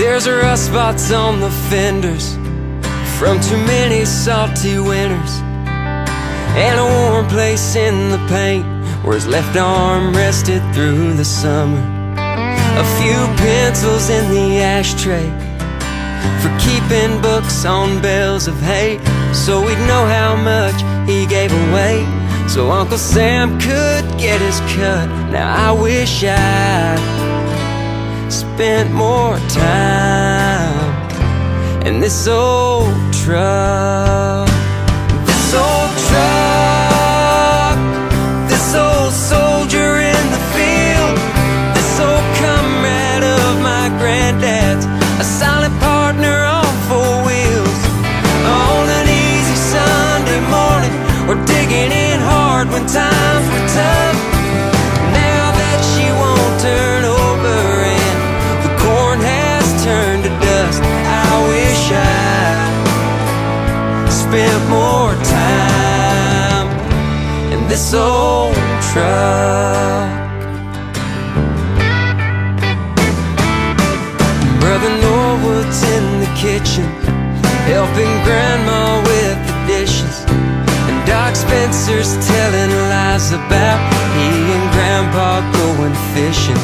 There's rust spots on the fenders from too many salty winters, and a warm place in the paint where his left arm rested through the summer. A few pencils in the ashtray for keeping books on bales of hay, so we'd know how much he gave away, so Uncle Sam could get his cut. Now I wish I'd spent more time in this old truck. This old truck, this old soldier in the field, this old comrade of my granddad's, a silent partner on four wheels. On an easy Sunday morning, or digging in hard when times were tough. Now that she won't turn over and the corn has turned to dust, I wish I spent more time in this old truck. Brother Norwood's in the kitchen, helping Grandma with the dishes, and Doc Spencer's telling lies about he and Grandpa going fishing.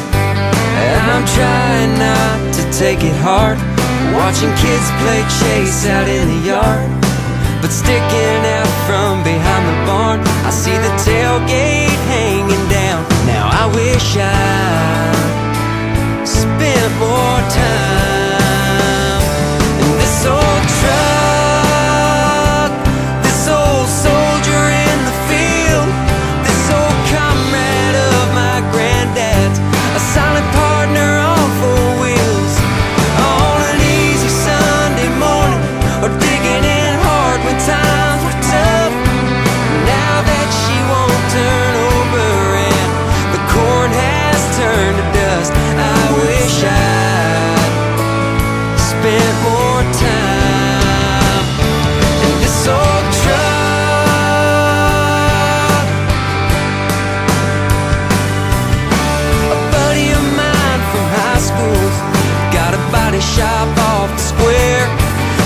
And I'm trying not to take it hard, watching kids play chase out in the yard, but sticking out from behind the barn, I see the tailgate hanging down. Now I wish I spent more time in this old truck, this old soldier in the field, this old comrade of my granddad's, a silent partner on four wheels. On an easy Sunday morning, or digging in hard when times were tough. Now that she won't turn over and the corn has turned to dust, I wish I'd spent more time in this old truck. A buddy of mine from high school's got a body shop off the square.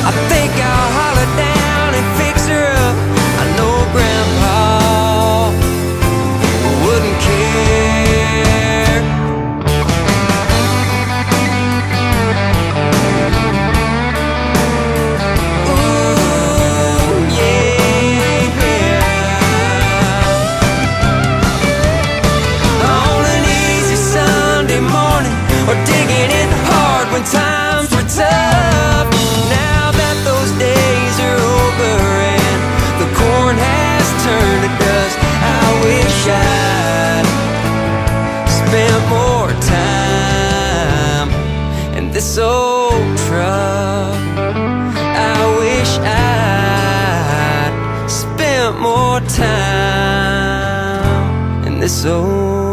I think I'll holler down and fix her up. I know Grandpa wouldn't care. Ooh, yeah. On an easy Sunday morning, or digging in hard when times were tough. Now that those days are over and the corn has turned to dust, I wish I'd spent more time in this old truck. I wish I'd spent more time in this old